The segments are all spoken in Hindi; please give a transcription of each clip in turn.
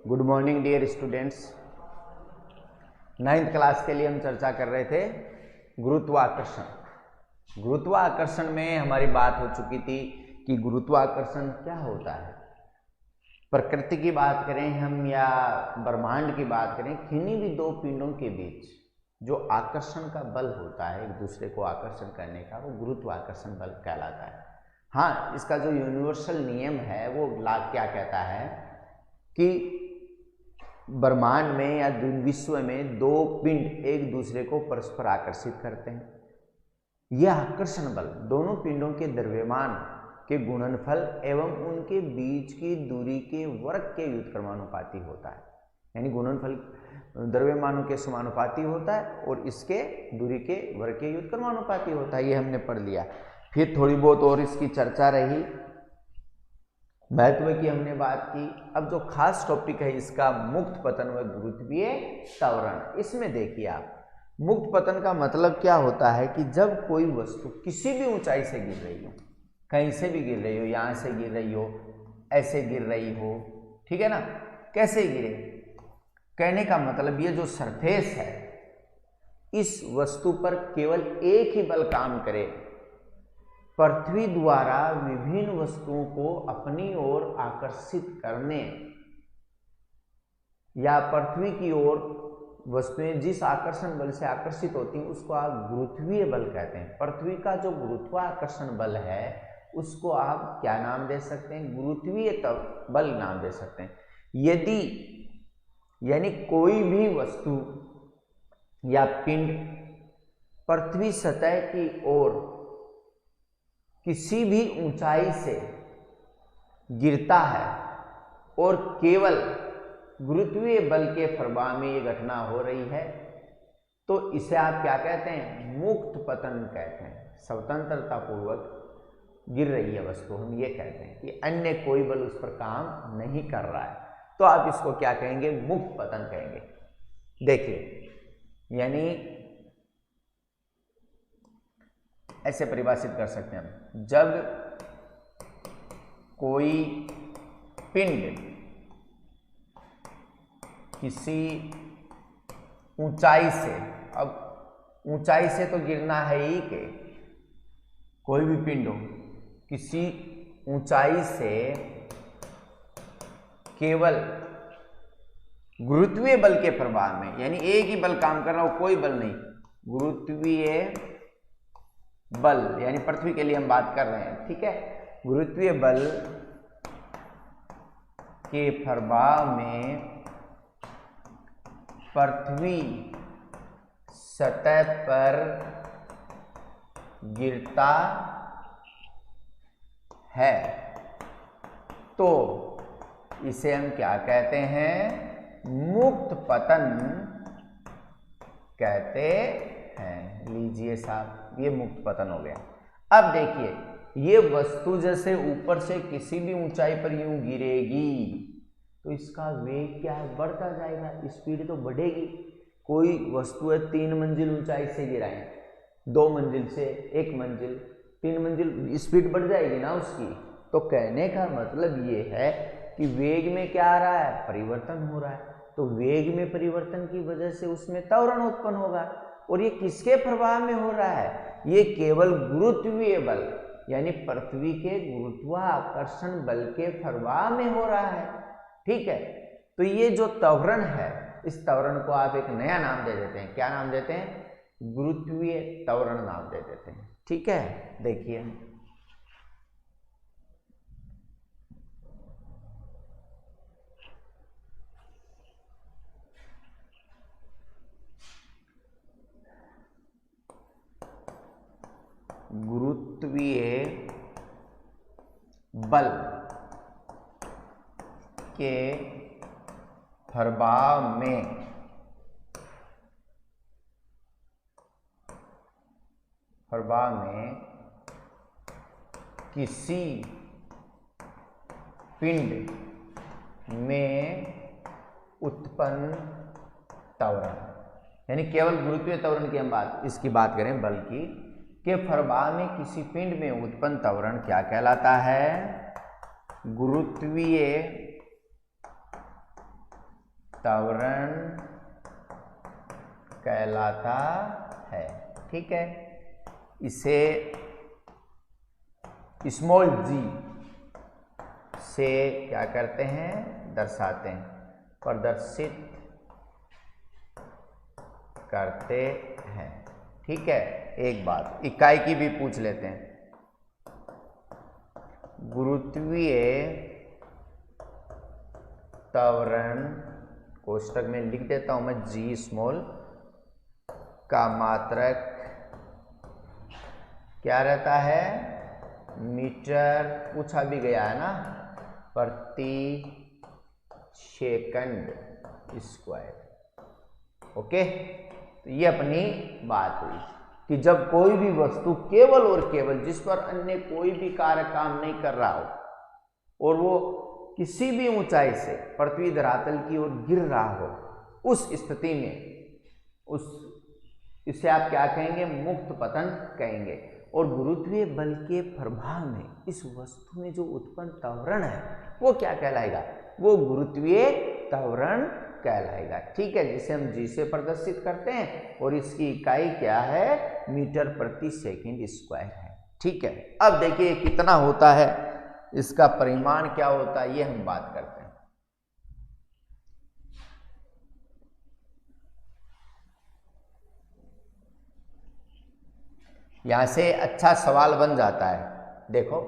Good morning dear students. 9th class के लिए हम चर्चा कर रहे थे गुरुत्वाकर्षण। गुरुत्वाकर्षण में हमारी बात हो चुकी थी कि गुरुत्वाकर्षण क्या होता है। प्रकृति की बात करें हम या ब्रह्मांड की बात करें, किन्हीं भी दो पिंडों के बीच जो आकर्षण का बल होता है, एक दूसरे को आकर्षण करने का, वो गुरुत्वाकर्षण बल कहलाता है। हाँ, इसका जो यूनिवर्सल नियम है वो क्या कहता है कि ब्रह्मांड में या विश्व में दो पिंड एक दूसरे को परस्पर आकर्षित करते हैं। यह आकर्षण बल दोनों पिंडों के द्रव्यमान के गुणनफल एवं उनके बीच की दूरी के वर्ग के व्युत्क्रमानुपाती होता है। यानी गुणनफल द्रव्यमानों के समानुपाती होता है और इसके दूरी के वर्ग के व्युत्क्रमानुपाती होता है। ये हमने पढ़ लिया। फिर थोड़ी बहुत और इसकी चर्चा रही, महत्व की हमने बात की। अब जो खास टॉपिक है इसका मुक्त पतन व गुरुत्वीय त्वरण। इसमें देखिए आप, मुक्त पतन का मतलब क्या होता है कि जब कोई वस्तु किसी भी ऊंचाई से गिर रही हो, कहीं से भी गिर रही हो, यहाँ से गिर रही हो, ऐसे गिर रही हो, ठीक है ना, कैसे गिरे, कहने का मतलब ये जो सरफेस है इस वस्तु पर केवल एक ही बल काम करे, पृथ्वी द्वारा विभिन्न वस्तुओं को अपनी ओर आकर्षित करने या पृथ्वी की ओर वस्तुएं जिस आकर्षण बल से आकर्षित होती हैं उसको आप गुरुत्वीय बल कहते हैं। पृथ्वी का जो गुरुत्वाकर्षण बल है उसको आप क्या नाम दे सकते हैं? गुरुत्वीय बल नाम दे सकते हैं। यदि यानी कोई भी वस्तु या पिंड पृथ्वी सतह की ओर किसी भी ऊंचाई से गिरता है और केवल गुरुत्वीय बल के प्रभाव में ये घटना हो रही है तो इसे आप क्या कहते हैं? मुक्त पतन कहते हैं। स्वतंत्रता पूर्वक गिर रही है वस्तु, हम ये कहते हैं कि अन्य कोई बल उस पर काम नहीं कर रहा है, तो आप इसको क्या कहेंगे? मुक्त पतन कहेंगे। देखिए, यानी ऐसे परिभाषित कर सकते हैं हम, जब कोई पिंड किसी ऊंचाई से, अब ऊंचाई से तो गिरना है ही कि कोई भी पिंड हो किसी ऊंचाई से केवल गुरुत्वीय बल के प्रभाव में, यानी एक ही बल काम कर रहा हो, कोई बल नहीं, गुरुत्वीय बल यानी पृथ्वी के लिए हम बात कर रहे हैं, ठीक है, गुरुत्वीय बल के प्रभाव में पृथ्वी सतह पर गिरता है तो इसे हम क्या कहते हैं? मुक्त पतन कहते हैं। लीजिए साहब, ये मुक्त पतन हो गया। अब देखिए, ये वस्तु जैसे ऊपर से किसी भी ऊंचाई पर यूं गिरेगी तो इसका वेग क्या है? बढ़ता जाएगा, स्पीड तो बढ़ेगी। कोई वस्तु है 3 मंजिल ऊंचाई से गिराएं, 2 मंजिल से 1 मंजिल, 3 मंजिल, स्पीड बढ़ जाएगी ना उसकी। तो कहने का मतलब ये है कि वेग में क्या आ रहा है? परिवर्तन हो रहा है। तो वेग में परिवर्तन की वजह से उसमें त्वरण उत्पन्न होगा। और ये किसके प्रभाव में हो रहा है? ये केवल गुरुत्वीय बल यानी पृथ्वी के गुरुत्वाकर्षण बल के प्रभाव में हो रहा है, ठीक है। तो ये जो त्वरण है, इस त्वरण को आप एक नया नाम दे देते हैं। क्या नाम देते हैं? गुरुत्वीय त्वरण नाम दे देते हैं, ठीक है। देखिए, गुरुत्वीय बल के प्रभाव में किसी पिंड में उत्पन्न त्वरण, यानी केवल गुरुत्वीय त्वरण की हम इसकी बात करें, बल की के प्रभाव में किसी पिंड में उत्पन्न त्वरण क्या कहलाता है? गुरुत्वीय त्वरण कहलाता है। ठीक है, इसे स्मॉल g से क्या करते हैं, दर्शाते हैं, प्रदर्शित करते हैं। ठीक है, एक बात इकाई की भी पूछ लेते हैं। गुरुत्वीय त्वरण कोष्टक में लिख देता हूं मैं g स्मॉल का मात्रक क्या रहता है, मीटर, पूछा भी गया है ना, प्रति सेकंड स्क्वायर। ओके, तो ये अपनी बात हुई कि जब कोई भी वस्तु केवल और केवल जिस पर अन्य कोई भी कार्य काम नहीं कर रहा हो और वो किसी भी ऊंचाई से पृथ्वी धरातल की ओर गिर रहा हो, उस स्थिति में इसे आप क्या कहेंगे, मुक्त पतन कहेंगे। और गुरुत्वीय बल के प्रभाव में इस वस्तु में जो उत्पन्न त्वरण है वो क्या कहलाएगा, वो गुरुत्वीय त्वरण कहलाएगा। ठीक है, जिसे हम g से प्रदर्शित करते हैं और इसकी इकाई क्या है, मीटर प्रति सेकंड स्क्वायर है। ठीक है, अब देखिए कितना होता है, इसका परिमाण क्या होता है, ये हम बात करते हैं। यहां से अच्छा सवाल बन जाता है। देखो,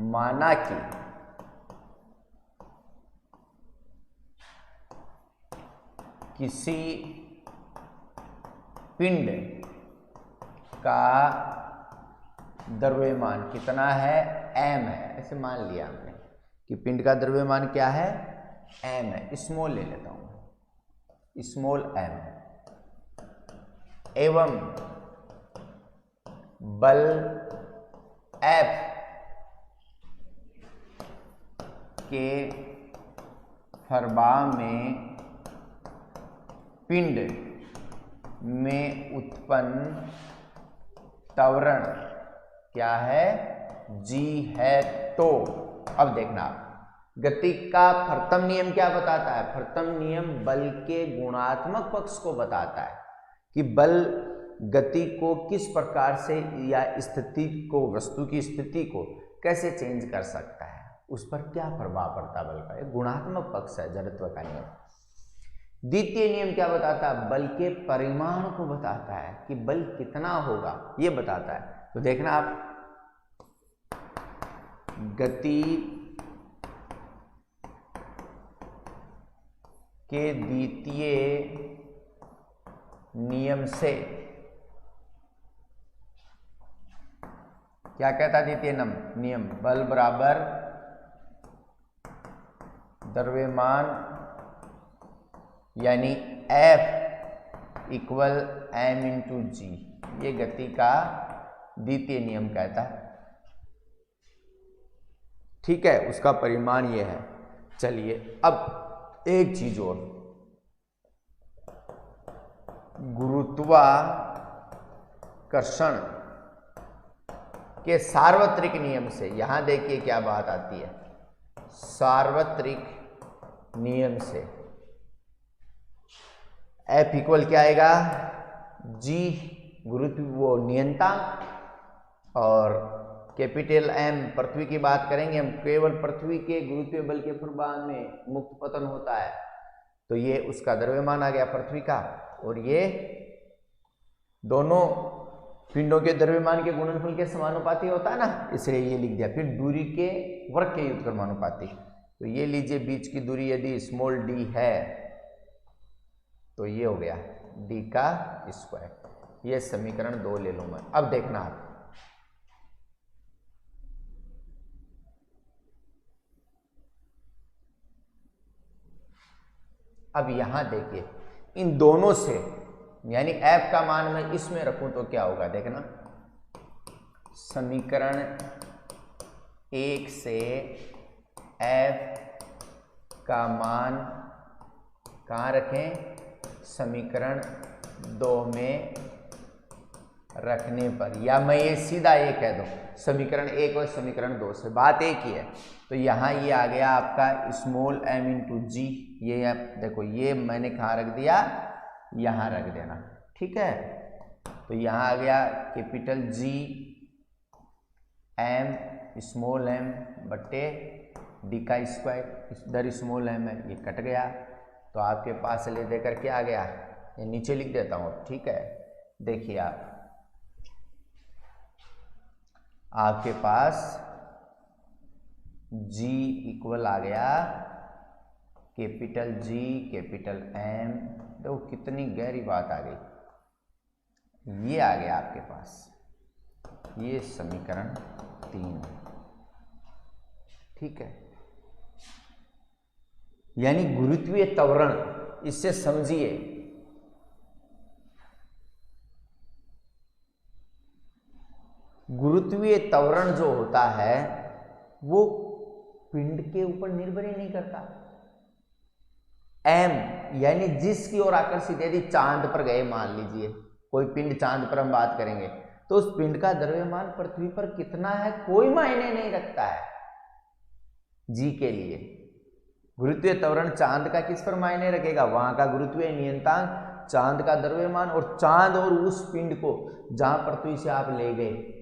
माना कि किसी पिंड का द्रव्यमान कितना है, m है, ऐसे मान लिया हमने कि पिंड का द्रव्यमान क्या है, m है, स्मॉल ले लेता हूं, स्मॉल m, एवं बल F के प्रभाव में पिंड में उत्पन्न त्वरण क्या है, g है। तो अब देखना, गति का प्रथम नियम क्या बताता है, प्रथम नियम बल के गुणात्मक पक्ष को बताता है कि बल गति को किस प्रकार से या स्थिति को, वस्तु की स्थिति को कैसे चेंज कर सकता है, उस पर क्या प्रभाव पड़ता है बल का, एक गुणात्मक पक्ष है जड़त्व का नियम। द्वितीय नियम क्या बताता है, बल के परिमाण को बताता है कि बल कितना होगा, ये बताता है। तो देखना आप, गति के द्वितीय नियम से क्या कहता है, द्वितीय नियम, बल बराबर द्रव्यमान यानी F इक्वल m इंटू जी, ये गति का द्वितीय नियम कहता है। ठीक है, उसका परिमाण ये है। चलिए अब एक चीज और, गुरुत्वाकर्षण के सार्वत्रिक नियम से, यहां देखिए क्या बात आती है, सार्वत्रिक नियम से F इक्वल क्या आएगा, g गुरुत्व वो नियंतांक और कैपिटल M पृथ्वी की बात करेंगे हम, केवल पृथ्वी के गुरुत्वीय बल के प्रभाव में मुक्त पतन होता है, तो ये उसका द्रव्यमान आ गया पृथ्वी का, और ये दोनों पिंडों के द्रव्यमान के गुणनफल के समानुपाती होता है ना, इसलिए ये लिख दिया। फिर दूरी के वर्ग के व्युत्क्रमानुपाती, तो ये लीजिए बीच की दूरी यदि स्मॉल d है तो ये हो गया d का स्क्वायर। ये समीकरण 2 ले लूं मैं। अब देखना आप, अब यहां देखिए इन दोनों से, यानी F का मान मैं इसमें रखूं तो क्या होगा, देखना समीकरण 1 से F का मान कहाँ रखें, समीकरण 2 में रखने पर, या मैं ये सीधा ये कह दूं समीकरण 1 और समीकरण 2 से बात एक ही है। तो यहाँ ये आ गया आपका स्मॉल m इंटू जी, ये आप देखो ये मैंने कहाँ रख दिया, यहाँ रख देना, ठीक है। तो यहाँ आ गया capital G m small m बट्टे डी का स्क्वायर, इधर स्मॉल m है, ये कट गया। तो आपके पास ले देकर के आ गया, ये नीचे लिख देता हूँ, ठीक है। देखिए आपके पास G इक्वल आ गया कैपिटल G कैपिटल M, देखो कितनी गहरी बात आ गई। ये आ गया आपके पास, ये समीकरण 3, ठीक है। यानी गुरुत्वीय त्वरण, इससे समझिए गुरुत्वीय त्वरण जो होता है वो पिंड के ऊपर निर्भर ही नहीं करता। m यानी जिसकी ओर आकर्षित, यदि चांद पर गए, मान लीजिए कोई पिंड चांद पर हम बात करेंगे, तो उस पिंड का द्रव्यमान पृथ्वी पर कितना है कोई मायने नहीं रखता है जी के लिए। गुरुत्वीय त्वरण चांद का किस पर मायने रखेगा, वहां का गुरुत्वीय नियतांक, चांद का द्रव्यमान, और चांद और उस पिंड को जहां पृथ्वी से आप ले गए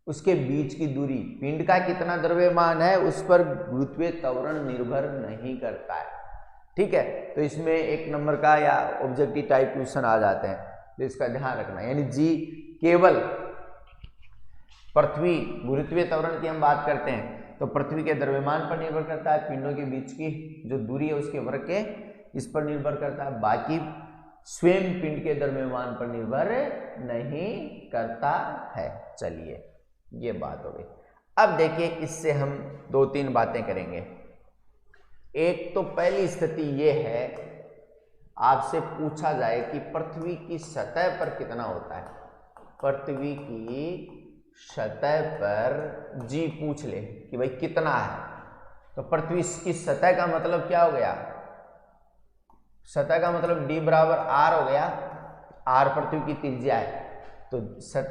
उसके बीच की दूरी, पिंड का कितना द्रव्यमान है उस पर गुरुत्वीय त्वरण निर्भर नहीं करता है, ठीक है। तो इसमें 1 नंबर का या ऑब्जेक्टिव टाइप क्वेश्चन आ जाते हैं, तो इसका ध्यान रखना। यानी जी केवल पृथ्वी, गुरुत्वीय त्वरण की हम बात करते हैं तो पृथ्वी के द्रव्यमान पर निर्भर करता है, पिंडों के बीच की जो दूरी है उसके वर्ग के इस पर निर्भर करता है, बाकी स्वयं पिंड के द्रव्यमान पर निर्भर नहीं करता है। चलिए ये बात हो गई। अब देखिए इससे हम 2-3 बातें करेंगे। एक तो पहली स्थिति ये है, आपसे पूछा जाए कि पृथ्वी की सतह पर कितना होता है, पृथ्वी की सतह पर जी पूछ ले कि भाई कितना है, तो पृथ्वी की सतह का मतलब क्या हो गया, सतह का मतलब d बराबर r हो गया, r पृथ्वी की त्रिज्या है। तो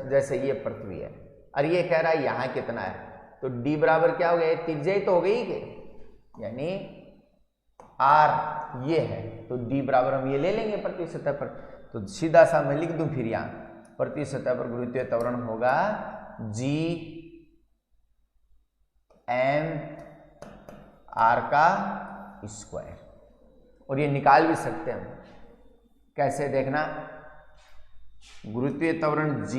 जैसे ये पृथ्वी है और ये कह रहा है यहाँ कितना है, तो d बराबर क्या हो गया, त्रिज्या ही तो हो गई कि, यानी r ये है, तो d बराबर हम ये ले लेंगे पृथ्वी सतह पर। तो सीधा सा मैं लिख दूं फिर यहाँ पृथ्वी सतह पर गुरुत्वीय त्वरण होगा g m r का स्क्वायर, और ये निकाल भी सकते हैं हम, कैसे देखना, गुरुत्वीय त्वरण g,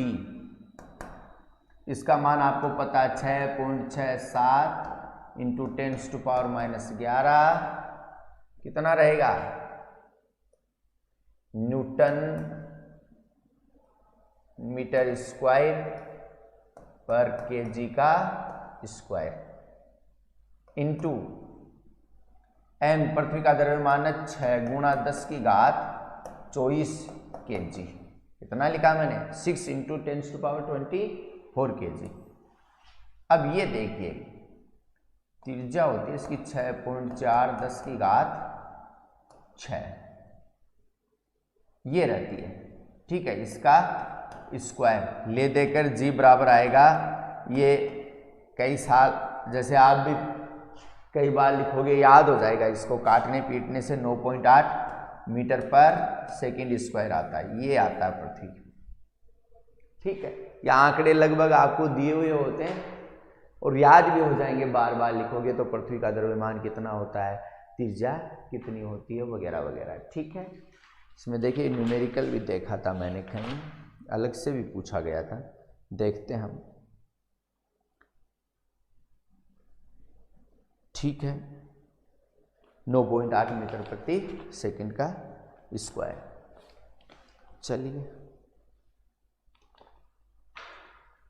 इसका मान आपको पता है 6.67 इंटू 10⁻⁻11 कितना रहेगा, न्यूटन मीटर स्क्वायर पर केजी का स्क्वायर, इंटू m पृथ्वी का द्रव्यमान है 6 गुणा 10 की घात 24 kg, कितना लिखा मैंने 6 इंटू 10⁻24 kg। अब ये देखिए त्रिज्या होती है इसकी 6.4 10 की घात 6, ये रहती है, ठीक है। इसका स्क्वायर ले देकर जी बराबर आएगा, ये कई साल जैसे आप भी कई बार लिखोगे याद हो जाएगा, इसको काटने पीटने से 9.8 मीटर पर सेकंड स्क्वायर आता है, ये आता है पृथ्वी, ठीक है। ये आंकड़े लगभग आपको दिए हुए होते हैं और याद भी हो जाएंगे, बार बार लिखोगे तो पृथ्वी का द्रव्यमान कितना होता है, त्रिज्या कितनी होती है, वगैरह वगैरह, ठीक है। इसमें देखिए न्यूमेरिकल भी देखा था मैंने, कहीं अलग से भी पूछा गया था, देखते हैं हम, ठीक है। 9.8 मीटर प्रति सेकंड का स्क्वायर। चलिए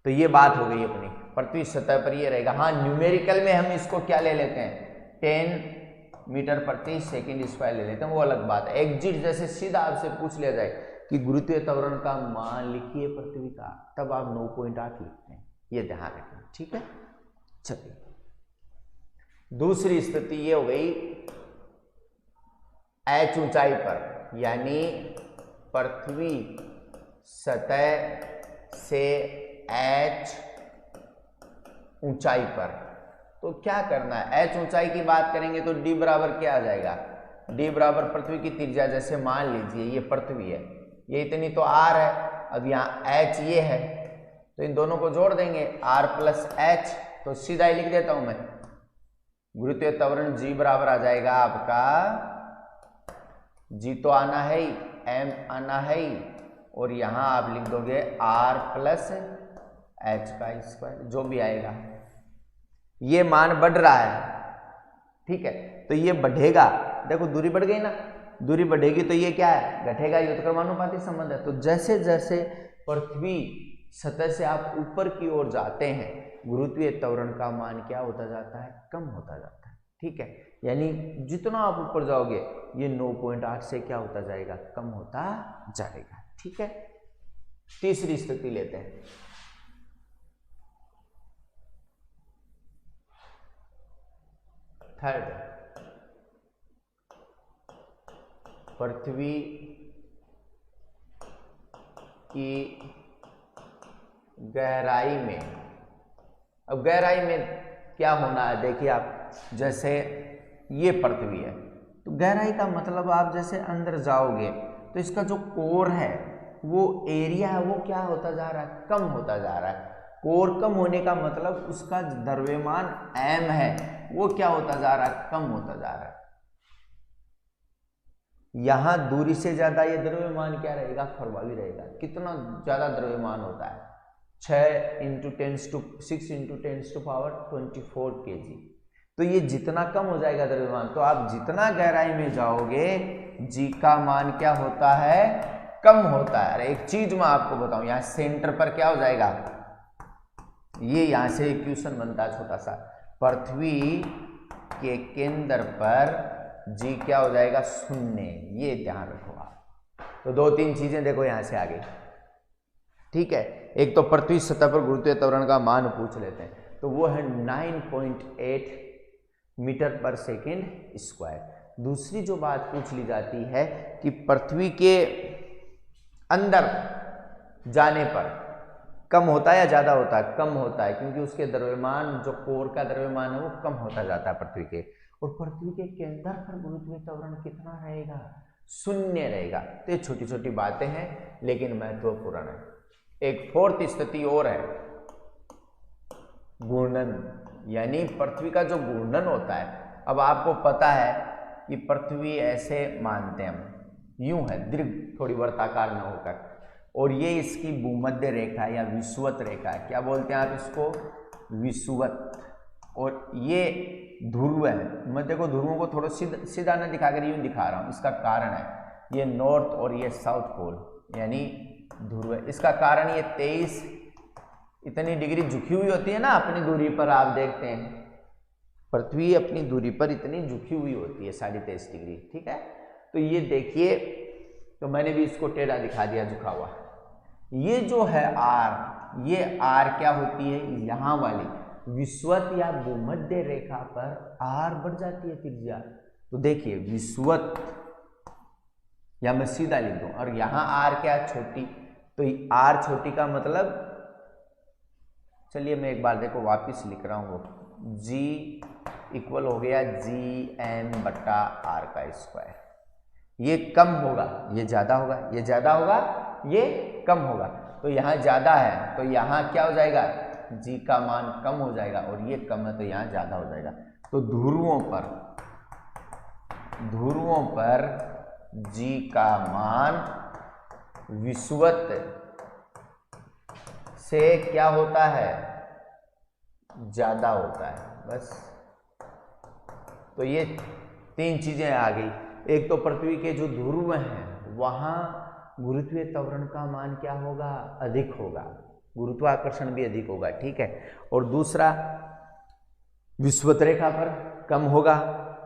तो ये बात हो गई अपनी, पृथ्वी सतह पर ये रहेगा। हाँ न्यूमेरिकल में हम इसको क्या ले लेते हैं, 10 मीटर प्रति सेकंड स्क्वायर ले लेते हैं, वो अलग बात है। एग्जिट जैसे सीधा आपसे पूछ लिया जाए कि गुरुत्वीय त्वरण का मान लिखिए पृथ्वी का, तब आप 9.8 लिखते हैं, ये ध्यान रखना, ठीक है। चलिए दूसरी स्थिति ये हो गई, h ऊंचाई पर, यानी पृथ्वी सतह से h ऊंचाई पर। तो क्या करना है, h ऊंचाई की बात करेंगे तो d बराबर क्या आ जाएगा, d बराबर पृथ्वी की त्रिज्या, जैसे मान लीजिए ये पृथ्वी है, ये इतनी तो r है, अब यहाँ h ये है, तो इन दोनों को जोड़ देंगे r प्लस h, तो सीधा ही लिख देता हूं मैं, गुरुत्वीय त्वरण g बराबर आ जाएगा आपका, g तो आना है ही, m आना है ही, और यहां आप लिख दोगे r प्लस h का स्क्वायर, जो भी आएगा। ये मान बढ़ रहा है, ठीक है, तो ये बढ़ेगा, देखो दूरी बढ़ गई ना, दूरी बढ़ेगी तो ये क्या है, घटेगा, ये तो क्रमानुपाती संबंध है। तो जैसे जैसे पृथ्वी सतह से आप ऊपर की ओर जाते हैं, गुरुत्वीय त्वरण का मान क्या होता जाता है, कम होता जाता है, ठीक है, यानी जितना आप ऊपर जाओगे ये 9.8 से क्या होता जाएगा, कम होता जाएगा, ठीक है। तीसरी स्थिति लेते हैं, थर्ड, पृथ्वी की गहराई में। अब गहराई में क्या होना है, देखिए आप, जैसे ये पृथ्वी है तो गहराई का मतलब आप जैसे अंदर जाओगे तो इसका जो कोर है, वो एरिया है, वो क्या होता जा रहा है, कम होता जा रहा है। कोर कम होने का मतलब उसका द्रव्यमान m है, वो क्या होता जा रहा है, कम होता जा रहा है। यहां दूरी से ज्यादा ये द्रव्यमान क्या रहेगा, प्रभावी रहेगा। कितना ज्यादा द्रव्यमान होता है, 6 × 10⁶ × 10⁴ kg। तो ये जितना कम हो जाएगा द्रव्यमान, तो आप जितना गहराई में जाओगे g का मान क्या होता है, कम होता है। अरे एक चीज मैं आपको बताऊं, यहाँ सेंटर पर क्या हो जाएगा, ये यहां से इक्वेशन बनता है छोटा सा, पृथ्वी के केंद्र पर g क्या हो जाएगा, 0। ये ध्यान रखो आप। तो 2-3 चीजें देखो यहां से आगे, ठीक है। एक तो पृथ्वी सतह पर गुरुत्वीय त्वरण का मान पूछ लेते हैं, तो वो है 9.8 मीटर पर सेकेंड स्क्वायर। दूसरी जो बात पूछ ली जाती है कि पृथ्वी के अंदर जाने पर कम होता है या ज्यादा होता है, कम होता है, क्योंकि उसके द्रव्यमान, जो कोर का द्रव्यमान है वो कम होता जाता है पृथ्वी के। और पृथ्वी के केंद्र पर गुरुत्वीय त्वरण कितना रहेगा, 0 रहेगा। तो ये छोटी छोटी बातें हैं लेकिन महत्वपूर्ण है। एक फोर्थ स्थिति और है, घूर्णन, यानी पृथ्वी का जो घूर्णन होता है। अब आपको पता है कि पृथ्वी ऐसे मानते हैं हम, यूं है, दीर्घ, थोड़ी वर्ताकार न होकर, और ये इसकी भूमध्य रेखा या विषुवत रेखा है। क्या बोलते हैं आप इसको, विषुवत। और ये ध्रुव है। मैं देखो ध्रुवों को थोड़ा सीधा न दिखाकर यूं दिखा रहा हूं, इसका कारण है ये नॉर्थ और ये साउथ पोल, यानी ध्रुव है। इसका कारण ये 23 इतनी डिग्री झुकी हुई होती है ना अपनी दूरी पर, आप देखते हैं पृथ्वी अपनी दूरी पर इतनी झुकी हुई होती है, 23.5 डिग्री, ठीक है। तो ये देखिए, तो मैंने भी इसको टेढ़ा दिखा दिया, झुका हुआ। ये जो है आर, ये आर क्या होती है, यहां वाली विषुवत या भूमध्य रेखा पर आर बढ़ जाती है त्रिज्या। तो देखिए विषुवत, या मैं सीधा लिख दूं, और यहां आर क्या, छोटी, तो आर छोटी का मतलब, चलिए मैं एक बार देखो वापिस लिख रहा हूं, G इक्वल हो गया GM/R का स्क्वायर। ये कम होगा, ये ज्यादा होगा, ये ज्यादा होगा, ये कम होगा। तो यहाँ ज्यादा है तो यहाँ क्या हो जाएगा, G का मान कम हो जाएगा, और ये कम है तो यहाँ ज्यादा हो जाएगा। तो ध्रुवों पर G का मान विषुवत से क्या होता है, ज्यादा होता है, बस। तो ये 3 चीजें आ गई। एक तो पृथ्वी के जो ध्रुव हैं वहां गुरुत्वीय त्वरण का मान क्या होगा, अधिक होगा, गुरुत्वाकर्षण भी अधिक होगा, ठीक है। और दूसरा विषुवत रेखा पर कम होगा।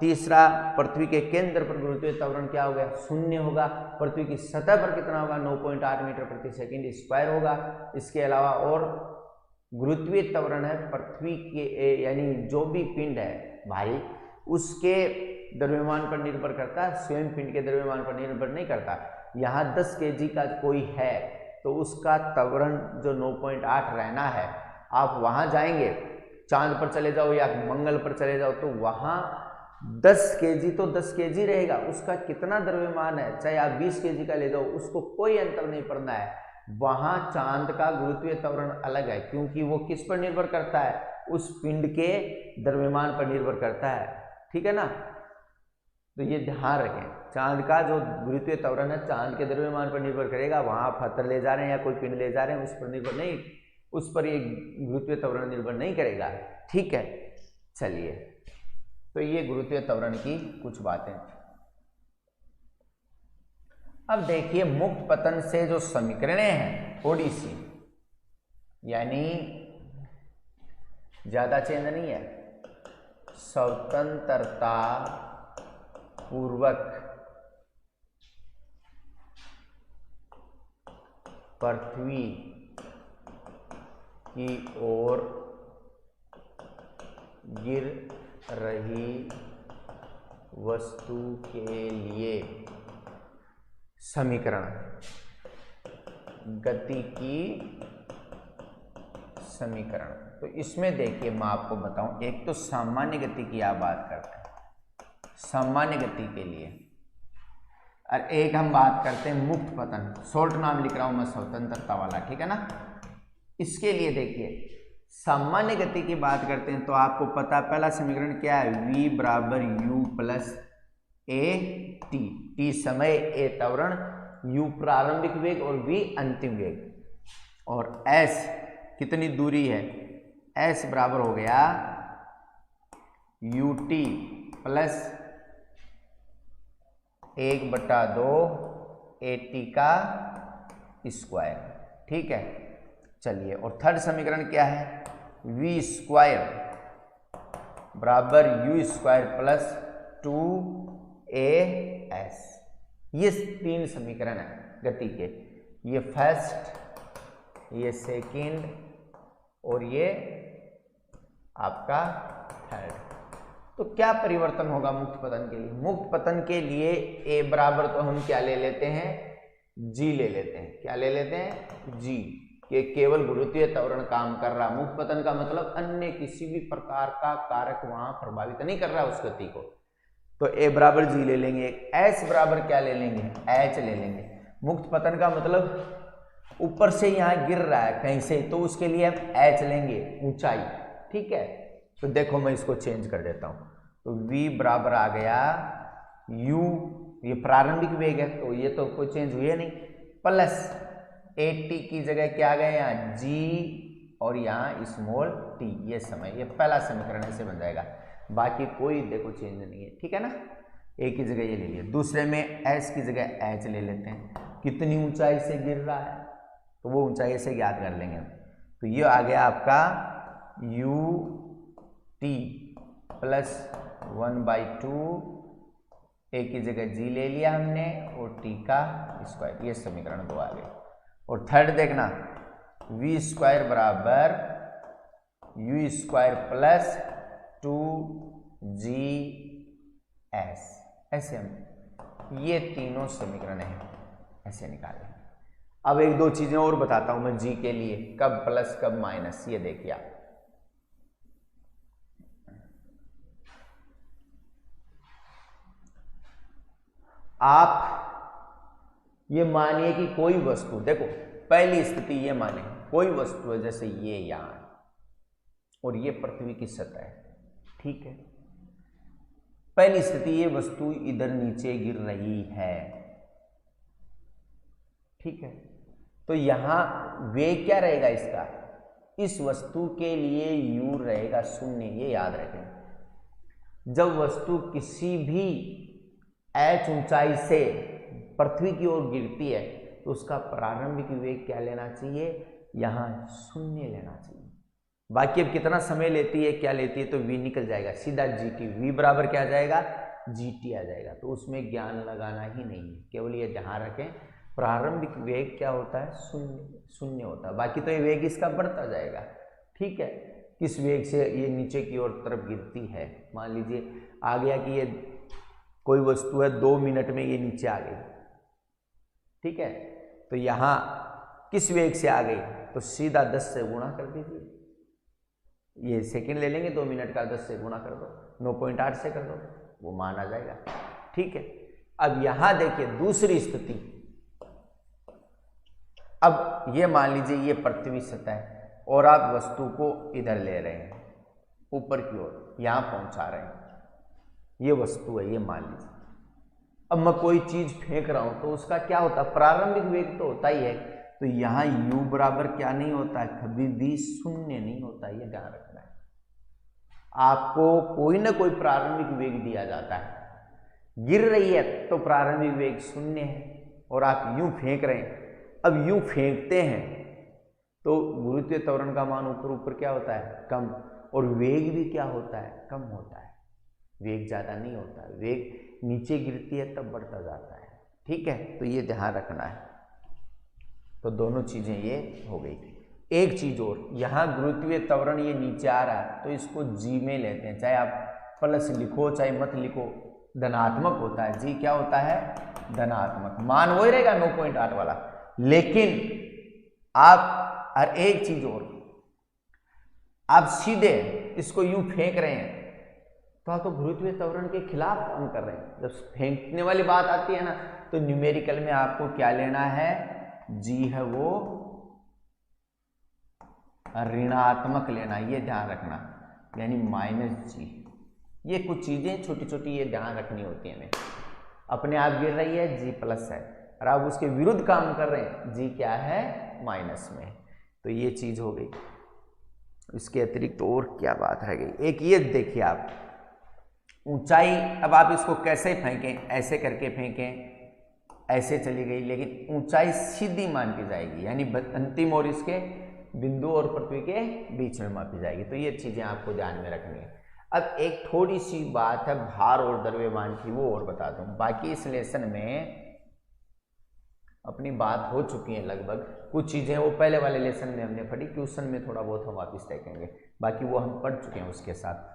तीसरा पृथ्वी के केंद्र पर गुरुत्वीय त्वरण क्या हो गया, 0 होगा। पृथ्वी की सतह पर कितना होगा, 9.8 मीटर प्रति सेकंड स्क्वायर होगा। इसके अलावा और गुरुत्वीय त्वरण है पृथ्वी के, यानी जो भी पिंड है भारी, उसके द्रव्यमान पर निर्भर करता है, स्वयं पिंड के द्रव्यमान पर निर्भर नहीं करता। यहाँ 10 kg का कोई है तो उसका त्वरण जो 9.8 रहना है, आप वहाँ जाएंगे, चांद पर चले जाओ या मंगल पर चले जाओ, तो वहाँ 10 केजी तो 10 केजी रहेगा, उसका कितना द्रव्यमान है चाहे आप 20 केजी का ले जाओ, उसको कोई अंतर नहीं पड़ना है। वहाँ चांद का गुरुत्वीय त्वरण अलग है, क्योंकि वो किस पर निर्भर करता है, उस पिंड के द्रव्यमान पर निर्भर करता है, ठीक है ना। तो ये ध्यान रखें, चांद का जो गुरुत्वीय त्वरण है चांद के द्रव्यमान पर निर्भर करेगा। वहाँ पत्थर ले जा रहे हैं या कोई पिंड ले जा रहे हैं, उस पर निर्भर नहीं, उस पर ये गुरुत्वीय त्वरण निर्भर नहीं करेगा, ठीक है। चलिए, तो ये गुरुत्वीय त्वरण की कुछ बातें। अब देखिए, मुक्त पतन से जो समीकरणें हैं थोड़ी सी, यानी ज्यादा चेंज नहीं है, स्वतंत्रता पूर्वक पृथ्वी की ओर गिर रही वस्तु के लिए समीकरण, गति की समीकरण। तो इसमें देखिए, मैं आपको बताऊं, एक तो सामान्य गति की आप बात करते हैं, सामान्य गति के लिए, और एक हम बात करते हैं मुक्त पतन। शॉर्ट नाम लिख रहा हूं मैं स्वतंत्रता वाला, ठीक है ना। इसके लिए देखिए, सामान्य गति की बात करते हैं तो आपको पता, पहला समीकरण क्या है, v बराबर u plus A T, T समय, ए त्वरण, u प्रारंभिक वेग और v अंतिम वेग, और s कितनी दूरी है, s बराबर हो गया ut प्लस 1/2 AT का स्क्वायर, ठीक है। चलिए, और थर्ड समीकरण क्या है, v स्क्वायर बराबर u स्क्वायर प्लस 2as। ये 3 समीकरण है गति के, ये फर्स्ट, ये सेकंड और ये आपका थर्ड। तो क्या परिवर्तन होगा मुक्त पतन के लिए, मुक्त पतन के लिए a बराबर तो हम क्या ले लेते हैं, g ले लेते हैं, क्या ले लेते हैं, g, कि केवल गुरुत्वीय त्वरण काम कर रहा। मुक्त पतन का मतलब अन्य किसी भी प्रकार का कारक वहां प्रभावित नहीं कर रहा उस गति को, तो a बराबर g ले लेंगे। s बराबर क्या ले लेंगे, h ले लेंगे। मुक्त पतन का मतलब ऊपर से यहाँ गिर रहा है कहीं से, तो उसके लिए हम h लेंगे, ऊंचाई, ठीक है। तो देखो, मैं इसको चेंज कर देता हूं, तो v बराबर आ गया u, ये प्रारंभिक वेग है तो ये तो कोई चेंज हुए नहीं, प्लस AT की जगह क्या आ गया यहाँ g, और यहाँ स्मॉल t, ये समय, ये पहला समीकरण ऐसे बन जाएगा। बाकी कोई देखो चेंज नहीं है, ठीक है ना। a की जगह ये ले लिया, दूसरे में s की जगह h ले लेते हैं, कितनी ऊंचाई से गिर रहा है तो वो ऊंचाई से ज्ञात कर लेंगे। तो ये आ गया आपका ut प्लस 1/2, a की जगह g ले लिया हमने और t का स्क्वायर, ये समीकरण 2 आ गया। और थर्ड देखना, v स्क्वायर बराबर u स्क्वायर प्लस 2gs, ऐसे हम ये तीनों समीकरण हैं ऐसे निकालें। अब एक दो चीजें और बताता हूं मैं g के लिए, कब प्लस कब माइनस, ये देखिए आप ये मानिए कि कोई वस्तु, देखो पहली स्थिति ये माने कोई वस्तु है, जैसे ये यहाँ और ये पृथ्वी की सतह है, ठीक है। पहली स्थिति, ये वस्तु इधर नीचे गिर रही है, ठीक है। तो यहां वेग क्या रहेगा इसका, इस वस्तु के लिए u रहेगा 0, ये याद रखें। जब वस्तु किसी भी h ऊंचाई से पृथ्वी की ओर गिरती है तो उसका प्रारंभिक वेग क्या लेना चाहिए, यहाँ 0 लेना चाहिए। बाकी अब कितना समय लेती है, क्या लेती है, तो v निकल जाएगा सीधा gt, v बराबर क्या आ जाएगा, gt आ जाएगा। तो उसमें ज्ञान लगाना ही नहीं है, केवल ये ध्यान रखें प्रारंभिक वेग क्या होता है, 0 होता है। बाकी तो ये वेग इसका बढ़ता जाएगा, ठीक है। किस वेग से ये नीचे की ओर तरफ गिरती है, मान लीजिए आ गया कि ये कोई वस्तु है 2 मिनट में ये नीचे आ गई, ठीक है। तो यहाँ किस वेग से आ गई, तो सीधा 10 से गुणा कर दीजिए। ये सेकंड ले लेंगे, 2 मिनट का 10 से गुणा कर दो, 9.8 से कर दो, वो मान आ जाएगा। ठीक है, अब यहां देखिए दूसरी स्थिति। अब ये मान लीजिए ये पृथ्वी सतह है और आप वस्तु को इधर ले रहे हैं, ऊपर की ओर यहां पहुंचा रहे हैं, ये वस्तु है, ये मान लीजिए। अब मैं कोई चीज फेंक रहा हूं तो उसका क्या होता है, प्रारंभिक वेग तो होता ही है, तो यहां u बराबर क्या नहीं होता है, कभी भी शून्य नहीं होता, ये ध्यान रखना है। आपको कोई ना कोई प्रारंभिक वेग दिया जाता है, गिर रही है तो प्रारंभिक वेग 0 है और आप यूं फेंक रहे हैं। अब यूं फेंकते हैं तो गुरुत्वीय त्वरण का मान ऊपर ऊपर क्या होता है, कम, और वेग भी क्या होता है, कम होता है, वेग ज्यादा नहीं होता है, वेग नीचे गिरती है तब बढ़ता जाता है। ठीक है, तो ये ध्यान रखना है। तो दोनों चीजें ये हो गई। एक चीज और, यहां गुरुत्वीय त्वरण ये नीचे आ रहा है तो इसको जी में लेते हैं, चाहे आप प्लस लिखो चाहे मत लिखो, धनात्मक होता है, जी क्या होता है, धनात्मक, मान वही रहेगा 9.8 वाला। लेकिन आप, और एक चीज और, आप सीधे इसको यूं फेंक रहे हैं तो आप तो गुरुत्वीय त्वरण के खिलाफ काम कर रहे हैं। जब फेंकने वाली बात आती है ना, तो न्यूमेरिकल में आपको क्या लेना है, जी है वो ऋणात्मक लेना, ये ध्यान रखना, यानी -g। ये कुछ चीजें छोटी छोटी ये ध्यान रखनी होती है हमें। अपने आप गिर रही है, जी प्लस है, और आप उसके विरुद्ध काम कर रहे हैं, जी क्या है, माइनस में। तो ये चीज हो गई। इसके अतिरिक्त तो और क्या बात रह गई, एक ये देखिए आप, ऊंचाई। अब आप इसको कैसे फेंकें, ऐसे करके फेंकें, ऐसे चली गई, लेकिन ऊंचाई सीधी मान की जाएगी, यानी अंतिम और इसके बिंदु और पृथ्वी के बीच में मापी जाएगी। तो ये चीजें आपको ध्यान में रखनी है। अब एक थोड़ी सी बात है भार और द्रव्यमान की, वो और बता दूं। बाकी इस लेसन में अपनी बात हो चुकी है लगभग, कुछ चीजें वो पहले वाले लेसन में हमने पढ़ी, ट्यूशन में थोड़ा बहुत हम वापिस देखेंगे, बाकी वो हम पढ़ चुके हैं उसके साथ।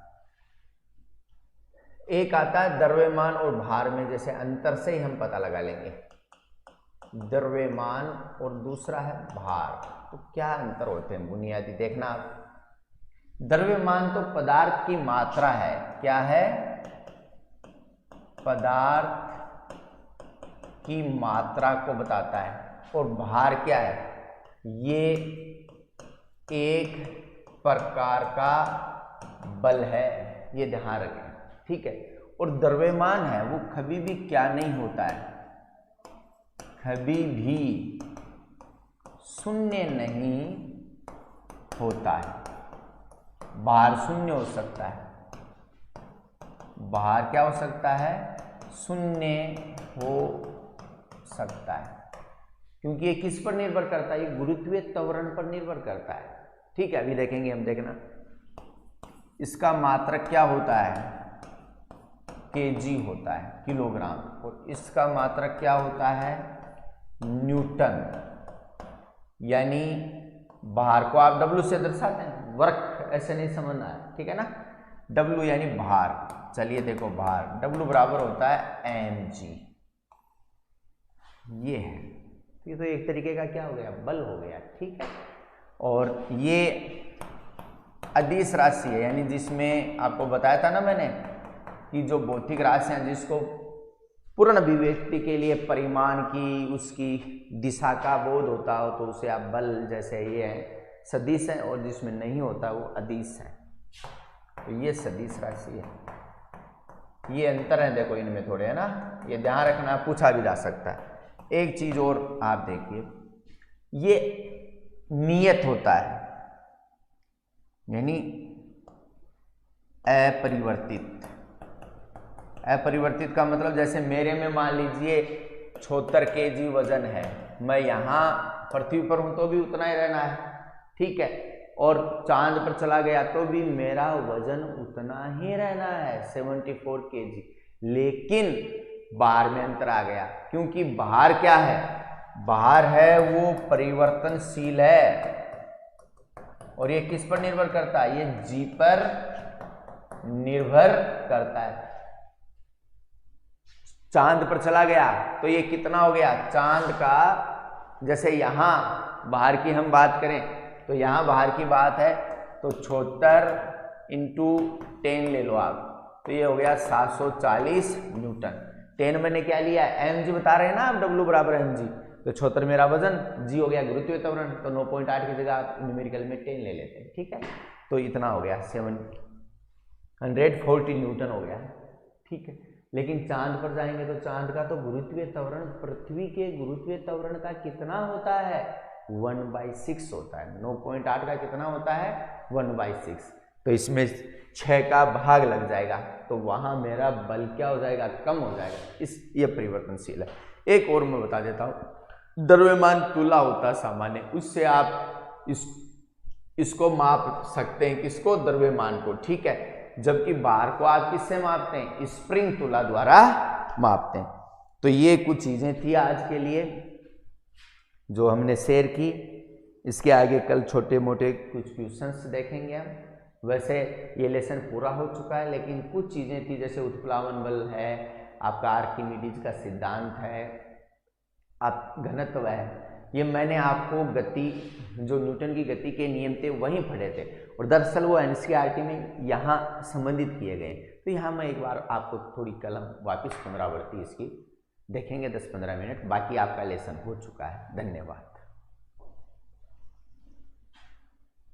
एक आता है द्रव्यमान और भार में, जैसे अंतर से ही हम पता लगा लेंगे, द्रव्यमान और दूसरा है भार। तो क्या अंतर होते हैं बुनियादी, देखना आप। द्रव्यमान तो पदार्थ की मात्रा है, क्या है, पदार्थ की मात्रा को बताता है, और भार क्या है, ये एक प्रकार का बल है, ये ध्यान रखें। ठीक है, और द्रव्यमान है वो कभी भी क्या नहीं होता है, कभी भी शून्य नहीं होता है। भार शून्य हो सकता है, भार क्या हो सकता है, शून्य हो सकता है, क्योंकि ये किस पर निर्भर करता है, ये गुरुत्वीय त्वरण पर निर्भर करता है। ठीक है, अभी देखेंगे हम, देखना इसका मात्रक क्या होता है, केजी होता है, किलोग्राम, और इसका मात्रक क्या होता है, न्यूटन, यानी भार को आप डब्ल्यू से दर्शाते हैं, वर्क ऐसे नहीं समझना है, ठीक है ना, डब्ल्यू यानी भार। चलिए देखो भार, डब्ल्यू बराबर होता है mg, ये है, ये तो एक तरीके का क्या हो गया, बल हो गया। ठीक है, और ये अदिश राशि है, यानी जिसमें आपको बताया था ना मैंने कि जो भौतिक राशियां जिसको पूर्ण अभिव्यक्ति के लिए परिमाण की, उसकी दिशा का बोध होता हो तो उसे आप बल, जैसे ये है सदिश है, और जिसमें नहीं होता वो अदिश है। तो ये सदिश राशि है, ये अंतर है देखो इनमें थोड़े, है ना, ये ध्यान रखना, पूछा भी जा सकता है। एक चीज और आप देखिए, ये नियत होता है, यानी अपरिवर्तित। अपरिवर्तित का मतलब जैसे मेरे में मान लीजिए 76 kg वजन है, मैं यहाँ पृथ्वी पर हूं तो भी उतना ही रहना है, ठीक है, और चांद पर चला गया तो भी मेरा वजन उतना ही रहना है, 74 kg। लेकिन भार में अंतर आ गया, क्योंकि भार क्या है, भार है वो परिवर्तनशील है, और ये किस पर निर्भर करता है, ये जी पर निर्भर करता है। चांद पर चला गया तो ये कितना हो गया, चांद का जैसे यहाँ बाहर की हम बात करें तो यहाँ बाहर की बात है तो 76 इंटू 10 ले लो आप, तो ये हो गया 740 न्यूटन। 10 मैंने क्या लिया, mg बता रहे हैं ना आप, W बराबर mg, तो 76 मेरा वजन, g हो गया गुरुत्वीय त्वरण, तो 9.8 की जगह आप न्यूमेरिकल में 10 ले लेते हैं, ठीक है। तो इतना हो गया 740 न्यूटन हो गया, ठीक है। लेकिन चांद पर जाएंगे तो चांद का तो गुरुत्वीय त्वरण पृथ्वी के गुरुत्वीय त्वरण का कितना होता है, 1/6 होता है। 9.8 का कितना होता है, 1/6, तो इसमें 6 का भाग लग जाएगा, तो वहां मेरा बल क्या हो जाएगा, कम हो जाएगा। ये परिवर्तनशील है। एक और मैं बता देता हूं, द्रव्यमान तुला होता है सामान्य, उससे आप इसको माप सकते हैं, किसको, द्रव्यमान को, ठीक है। जबकि भार को आप किससे मापते हैं, स्प्रिंग तुला द्वारा मापते हैं। तो ये कुछ चीजें थी आज के लिए जो हमने शेयर की। इसके आगे कल छोटे मोटे कुछ क्वेश्चंस देखेंगे हम। वैसे ये लेसन पूरा हो चुका है, लेकिन कुछ चीज़ें थी जैसे उत्प्लावन बल है, आपका आर्किमिडीज का सिद्धांत है, आप घनत्व है, ये मैंने आपको गति, जो न्यूटन की गति के नियम थे वहीं पढ़े थे, और दरअसल वो एनसीईआरटी में यहाँ संबंधित किए गए। तो यहाँ मैं एक बार आपको थोड़ी कलम वापस पुनरावृत्ति इसकी देखेंगे 10-15 मिनट, बाकी आपका लेसन हो चुका है। धन्यवाद।